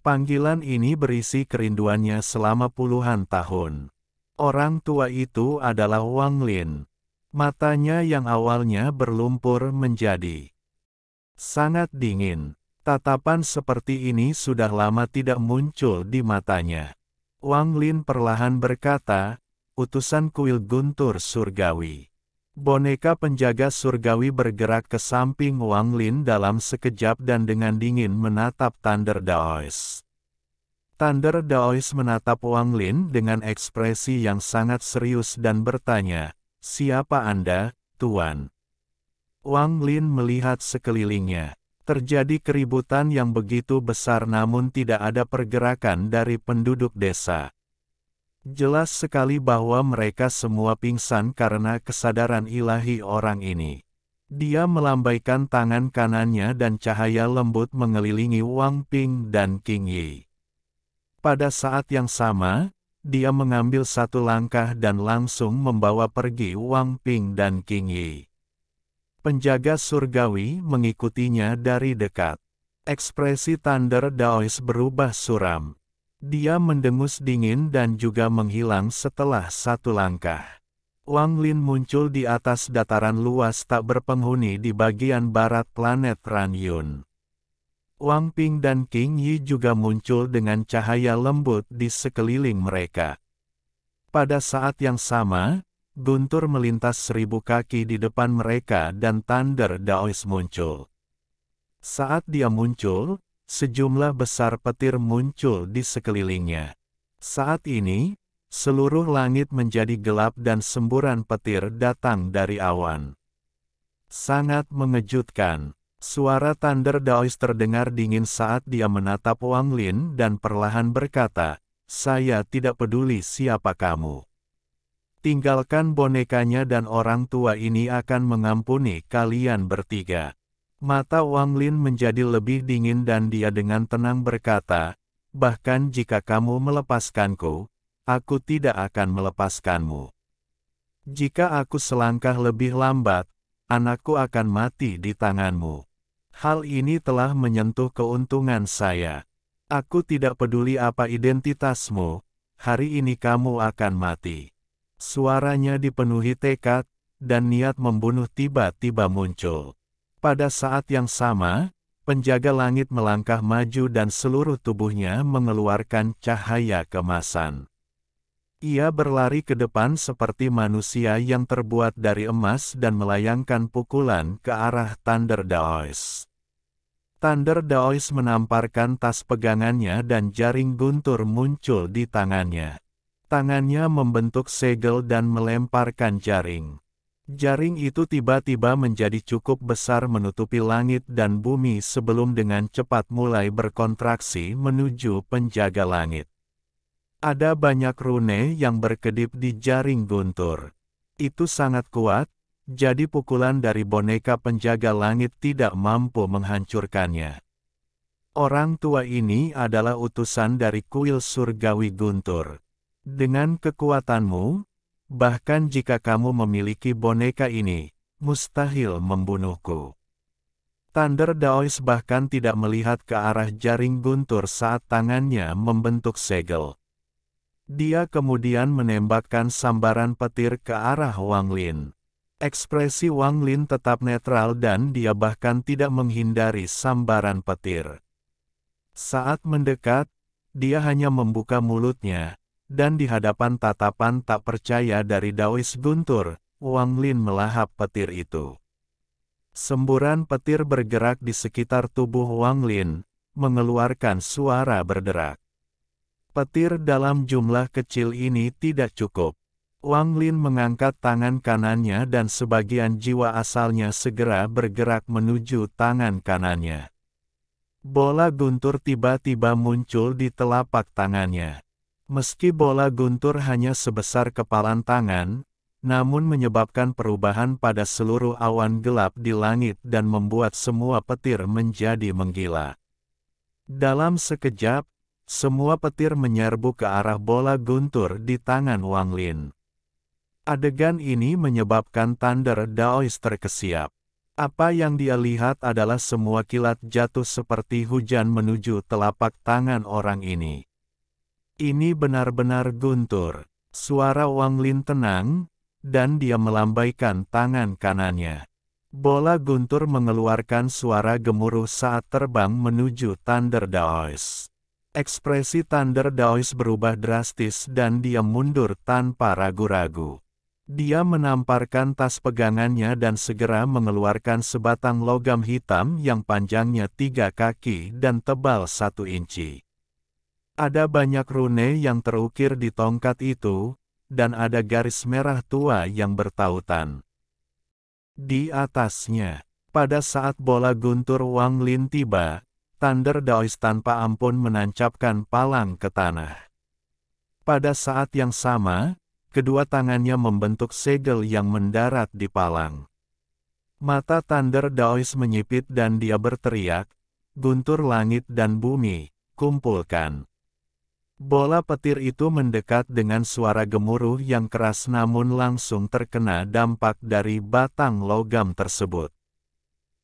Panggilan ini berisi kerinduannya selama puluhan tahun. Orang tua itu adalah Wang Lin. Matanya yang awalnya berlumpur menjadi sangat dingin. Tatapan seperti ini sudah lama tidak muncul di matanya. Wang Lin perlahan berkata, "Utusan kuil guntur surgawi." Boneka penjaga surgawi bergerak ke samping Wang Lin dalam sekejap dan dengan dingin menatap Thunder Daoist. Thunder Daoist menatap Wang Lin dengan ekspresi yang sangat serius dan bertanya, "Siapa Anda, Tuan?" Wang Lin melihat sekelilingnya. Terjadi keributan yang begitu besar namun tidak ada pergerakan dari penduduk desa. Jelas sekali bahwa mereka semua pingsan karena kesadaran ilahi orang ini. Dia melambaikan tangan kanannya dan cahaya lembut mengelilingi Wang Ping dan Qing Yi. Pada saat yang sama, dia mengambil satu langkah dan langsung membawa pergi Wang Ping dan Qing Yi. Penjaga surgawi mengikutinya dari dekat. Ekspresi Thunder Daoist berubah suram. Dia mendengus dingin dan juga menghilang setelah satu langkah. Wang Lin muncul di atas dataran luas tak berpenghuni di bagian barat planet Ranyun. Wang Ping dan Qing Yi juga muncul dengan cahaya lembut di sekeliling mereka. Pada saat yang sama, guntur melintas 1000 kaki di depan mereka dan Thunder Daoist muncul. Saat dia muncul, sejumlah besar petir muncul di sekelilingnya. Saat ini, seluruh langit menjadi gelap dan semburan petir datang dari awan. Sangat mengejutkan. Suara Thunder Daoist terdengar dingin saat dia menatap Wang Lin dan perlahan berkata, "Saya tidak peduli siapa kamu. Tinggalkan bonekanya dan orang tua ini akan mengampuni kalian bertiga." Mata Wang Lin menjadi lebih dingin dan dia dengan tenang berkata, "Bahkan jika kamu melepaskanku, aku tidak akan melepaskanmu. Jika aku selangkah lebih lambat, anakku akan mati di tanganmu. Hal ini telah menyentuh keuntungan saya. Aku tidak peduli apa identitasmu, hari ini kamu akan mati." Suaranya dipenuhi tekad, dan niat membunuh tiba-tiba muncul. Pada saat yang sama, penjaga langit melangkah maju dan seluruh tubuhnya mengeluarkan cahaya kemasan. Ia berlari ke depan seperti manusia yang terbuat dari emas dan melayangkan pukulan ke arah Thunder Daoist. Thunder Daoist menamparkan tas pegangannya dan jaring guntur muncul di tangannya. Tangannya membentuk segel dan melemparkan jaring. Jaring itu tiba-tiba menjadi cukup besar menutupi langit dan bumi sebelum dengan cepat mulai berkontraksi menuju penjaga langit. Ada banyak rune yang berkedip di jaring guntur. Itu sangat kuat, jadi pukulan dari boneka penjaga langit tidak mampu menghancurkannya. Orang tua ini adalah utusan dari kuil surgawi guntur. Dengan kekuatanmu, bahkan jika kamu memiliki boneka ini, mustahil membunuhku. Thunder Daoist bahkan tidak melihat ke arah jaring guntur saat tangannya membentuk segel. Dia kemudian menembakkan sambaran petir ke arah Wang Lin. Ekspresi Wang Lin tetap netral dan dia bahkan tidak menghindari sambaran petir. Saat mendekat, dia hanya membuka mulutnya, dan di hadapan tatapan tak percaya dari Daois Guntur, Wang Lin melahap petir itu. Semburan petir bergerak di sekitar tubuh Wang Lin, mengeluarkan suara berderak. Petir dalam jumlah kecil ini tidak cukup. Wang Lin mengangkat tangan kanannya dan sebagian jiwa asalnya segera bergerak menuju tangan kanannya. Bola guntur tiba-tiba muncul di telapak tangannya. Meski bola guntur hanya sebesar kepalan tangan, namun menyebabkan perubahan pada seluruh awan gelap di langit dan membuat semua petir menjadi menggila. Dalam sekejap, semua petir menyerbu ke arah bola guntur di tangan Wang Lin. Adegan ini menyebabkan Thunder Daois terkesiap. Apa yang dia lihat adalah semua kilat jatuh seperti hujan menuju telapak tangan orang ini. Ini benar-benar guntur. Suara Wang Lin tenang, dan dia melambaikan tangan kanannya. Bola guntur mengeluarkan suara gemuruh saat terbang menuju Thunder Daois. Ekspresi Thunder Daois berubah drastis dan dia mundur tanpa ragu-ragu. Dia menamparkan tas pegangannya dan segera mengeluarkan sebatang logam hitam yang panjangnya 3 kaki dan tebal 1 inci. Ada banyak rune yang terukir di tongkat itu, dan ada garis merah tua yang bertautan di atasnya. Pada saat bola guntur Wang Lin tiba, Thunder Daois tanpa ampun menancapkan palang ke tanah. Pada saat yang sama, kedua tangannya membentuk segel yang mendarat di palang. Mata Thunder Daois menyipit dan dia berteriak, "Guntur langit dan bumi, kumpulkan." Bola petir itu mendekat dengan suara gemuruh yang keras namun langsung terkena dampak dari batang logam tersebut.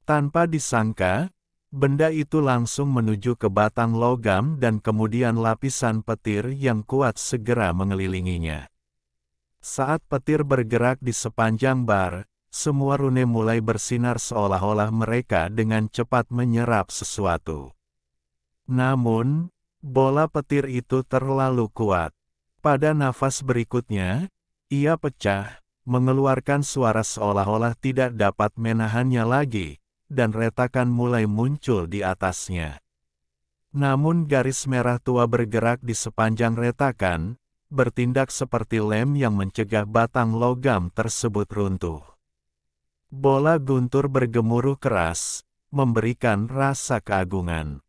Tanpa disangka, benda itu langsung menuju ke batang logam dan kemudian lapisan petir yang kuat segera mengelilinginya. Saat petir bergerak di sepanjang bar, semua rune mulai bersinar seolah-olah mereka dengan cepat menyerap sesuatu. Namun, bola petir itu terlalu kuat. Pada nafas berikutnya, ia pecah, mengeluarkan suara seolah-olah tidak dapat menahannya lagi, dan retakan mulai muncul di atasnya. Namun garis merah tua bergerak di sepanjang retakan, bertindak seperti lem yang mencegah batang logam tersebut runtuh. Bola guntur bergemuruh keras, memberikan rasa keagungan.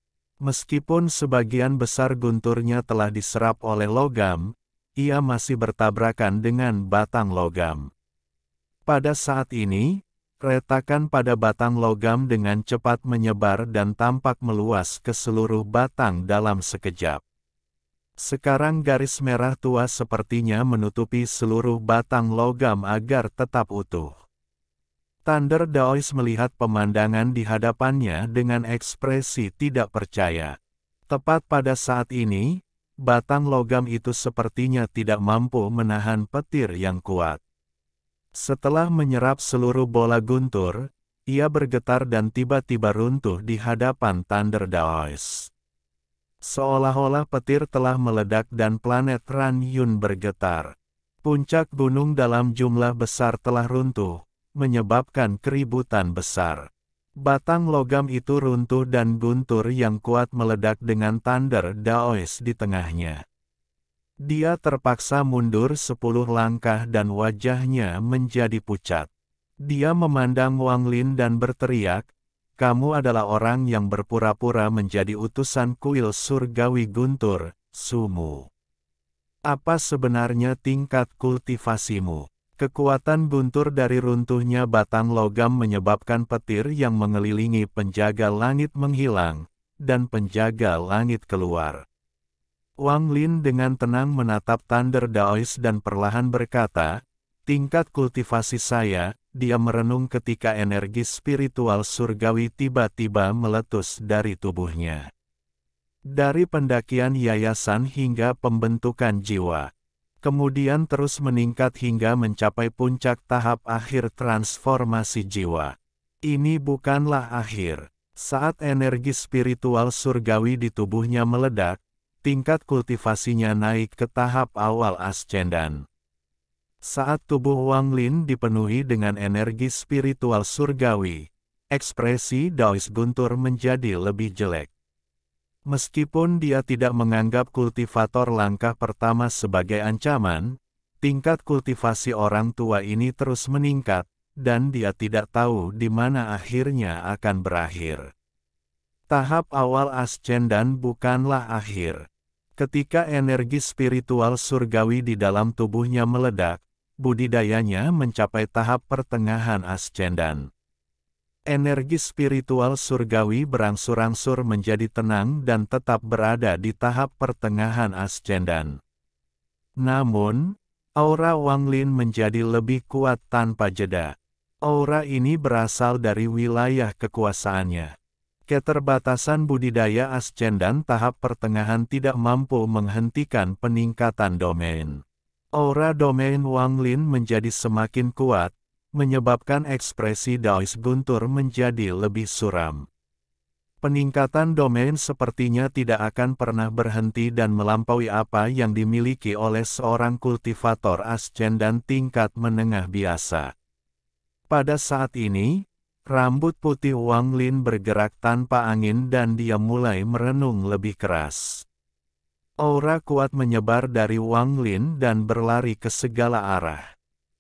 Meskipun sebagian besar gunturnya telah diserap oleh logam, ia masih bertabrakan dengan batang logam. Pada saat ini, retakan pada batang logam dengan cepat menyebar dan tampak meluas ke seluruh batang dalam sekejap. Sekarang garis merah tua sepertinya menutupi seluruh batang logam agar tetap utuh. Thunder Daois melihat pemandangan di hadapannya dengan ekspresi tidak percaya. Tepat pada saat ini, batang logam itu sepertinya tidak mampu menahan petir yang kuat. Setelah menyerap seluruh bola guntur, ia bergetar dan tiba-tiba runtuh di hadapan Thunder Daois. Seolah-olah petir telah meledak dan planet Ran Yun bergetar. Puncak gunung dalam jumlah besar telah runtuh, menyebabkan keributan besar. Batang logam itu runtuh dan guntur yang kuat meledak dengan Thunder Daois di tengahnya. Dia terpaksa mundur 10 langkah dan wajahnya menjadi pucat. Dia memandang Wang Lin dan berteriak, "Kamu adalah orang yang berpura-pura menjadi utusan kuil surgawi guntur, Sumu. Apa sebenarnya tingkat kultivasimu?" Kekuatan guntur dari runtuhnya batang logam menyebabkan petir yang mengelilingi penjaga langit menghilang, dan penjaga langit keluar. Wang Lin dengan tenang menatap Thunder Daois dan perlahan berkata, "Tingkat kultivasi saya." Dia merenung ketika energi spiritual surgawi tiba-tiba meletus dari tubuhnya. Dari pendakian yayasan hingga pembentukan jiwa, kemudian terus meningkat hingga mencapai puncak tahap akhir transformasi jiwa. Ini bukanlah akhir. Saat energi spiritual surgawi di tubuhnya meledak, tingkat kultivasinya naik ke tahap awal ascendan. Saat tubuh Wang Lin dipenuhi dengan energi spiritual surgawi, ekspresi Daois Guntur menjadi lebih jelek. Meskipun dia tidak menganggap kultivator langkah pertama sebagai ancaman, tingkat kultivasi orang tua ini terus meningkat, dan dia tidak tahu di mana akhirnya akan berakhir. Tahap awal ascendan bukanlah akhir. Ketika energi spiritual surgawi di dalam tubuhnya meledak, budidayanya mencapai tahap pertengahan ascendan. Energi spiritual surgawi berangsur-angsur menjadi tenang dan tetap berada di tahap pertengahan ascendan. Namun, aura Wang Lin menjadi lebih kuat tanpa jeda. Aura ini berasal dari wilayah kekuasaannya. Keterbatasan budidaya ascendan tahap pertengahan tidak mampu menghentikan peningkatan domain. Aura domain Wang Lin menjadi semakin kuat, menyebabkan ekspresi Daois Guntur menjadi lebih suram. Peningkatan domain sepertinya tidak akan pernah berhenti dan melampaui apa yang dimiliki oleh seorang kultivator ascendan tingkat menengah biasa. Pada saat ini, rambut putih Wang Lin bergerak tanpa angin dan dia mulai merenung lebih keras. Aura kuat menyebar dari Wang Lin dan berlari ke segala arah.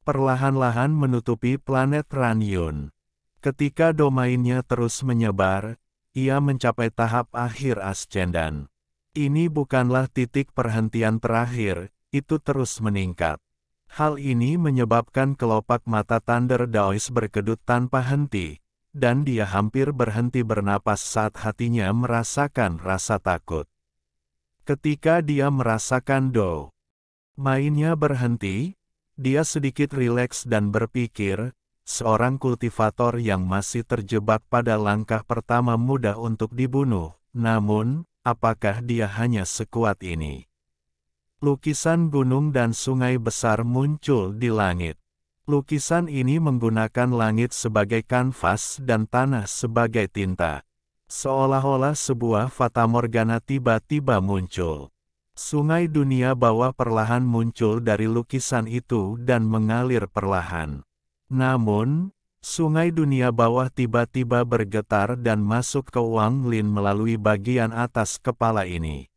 Perlahan-lahan menutupi planet Ranyun. Ketika domainnya terus menyebar, ia mencapai tahap akhir ascendan. Ini bukanlah titik perhentian terakhir, itu terus meningkat. Hal ini menyebabkan kelopak mata Thunder Daois berkedut tanpa henti, dan dia hampir berhenti bernapas saat hatinya merasakan rasa takut. Ketika dia merasakan mainnya berhenti, dia sedikit rileks dan berpikir, seorang kultivator yang masih terjebak pada langkah pertama mudah untuk dibunuh, namun, apakah dia hanya sekuat ini? Lukisan gunung dan sungai besar muncul di langit. Lukisan ini menggunakan langit sebagai kanvas dan tanah sebagai tinta. Seolah-olah sebuah fatamorgana tiba-tiba muncul. Sungai dunia bawah perlahan muncul dari lukisan itu dan mengalir perlahan. Namun, sungai dunia bawah tiba-tiba bergetar dan masuk ke Wang Lin melalui bagian atas kepala ini.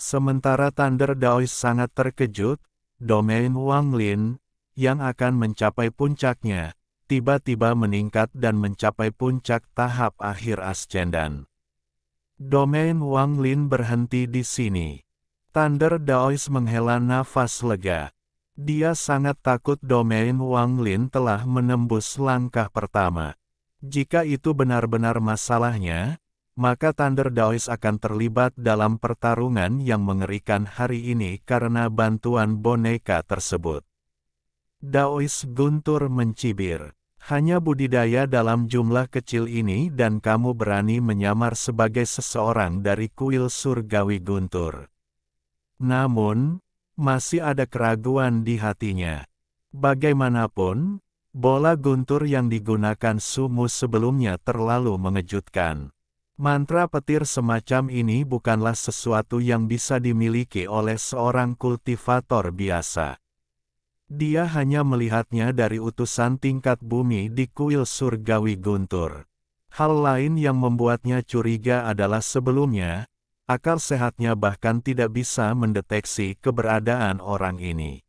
Sementara Thunder Daois sangat terkejut, domain Wang Lin, yang akan mencapai puncaknya, tiba-tiba meningkat dan mencapai puncak tahap akhir ascendan. Domain Wang Lin berhenti di sini. Thunder Daois menghela nafas lega. Dia sangat takut domain Wang Lin telah menembus langkah pertama. Jika itu benar-benar masalahnya, maka Thunder Daois akan terlibat dalam pertarungan yang mengerikan hari ini karena bantuan boneka tersebut. Daois Guntur mencibir. Hanya budidaya dalam jumlah kecil ini dan kamu berani menyamar sebagai seseorang dari kuil surgawi Guntur. Namun, masih ada keraguan di hatinya. Bagaimanapun, bola guntur yang digunakan Sumu sebelumnya terlalu mengejutkan. Mantra petir semacam ini bukanlah sesuatu yang bisa dimiliki oleh seorang kultivator biasa. Dia hanya melihatnya dari utusan tingkat bumi di kuil surgawi Guntur. Hal lain yang membuatnya curiga adalah sebelumnya, akal sehatnya bahkan tidak bisa mendeteksi keberadaan orang ini.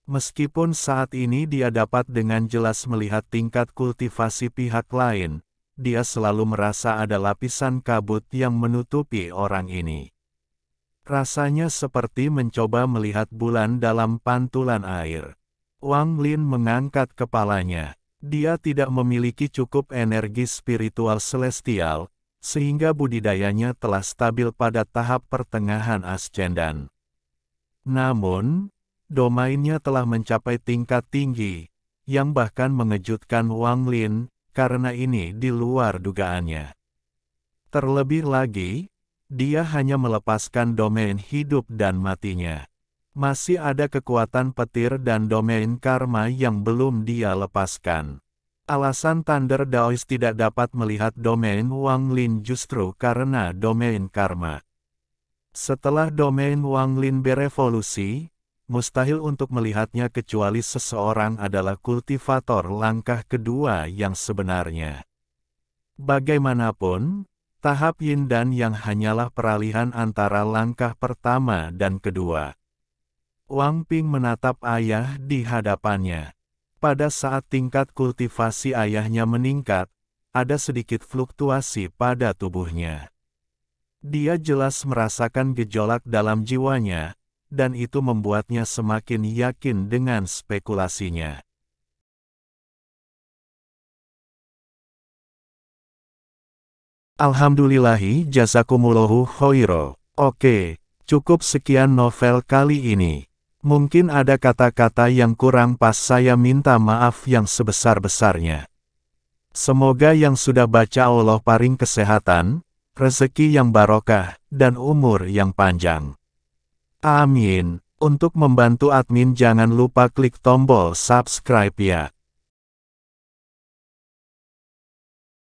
Meskipun saat ini dia dapat dengan jelas melihat tingkat kultivasi pihak lain, dia selalu merasa ada lapisan kabut yang menutupi orang ini. Rasanya seperti mencoba melihat bulan dalam pantulan air. Wang Lin mengangkat kepalanya. Dia tidak memiliki cukup energi spiritual celestial, sehingga budidayanya telah stabil pada tahap pertengahan ascendan. Namun, domainnya telah mencapai tingkat tinggi, yang bahkan mengejutkan Wang Lin, karena ini di luar dugaannya. Terlebih lagi, dia hanya melepaskan domain hidup dan matinya. Masih ada kekuatan petir dan domain karma yang belum dia lepaskan. Alasan Thunder Daoist tidak dapat melihat domain Wang Lin justru karena domain karma. Setelah domain Wang Lin berevolusi, mustahil untuk melihatnya kecuali seseorang adalah kultivator langkah kedua yang sebenarnya. Bagaimanapun, tahap Yin dan Yang hanyalah peralihan antara langkah pertama dan kedua. Wang Ping menatap ayah di hadapannya. Pada saat tingkat kultivasi ayahnya meningkat, ada sedikit fluktuasi pada tubuhnya. Dia jelas merasakan gejolak dalam jiwanya, dan itu membuatnya semakin yakin dengan spekulasinya. Alhamdulillahi jazakumullahu khoiro. Oke, cukup sekian novel kali ini. Mungkin ada kata-kata yang kurang pas, saya minta maaf yang sebesar-besarnya. Semoga yang sudah baca Allah paring kesehatan, rezeki yang barokah, dan umur yang panjang. Amin. Untuk membantu admin jangan lupa klik tombol subscribe ya.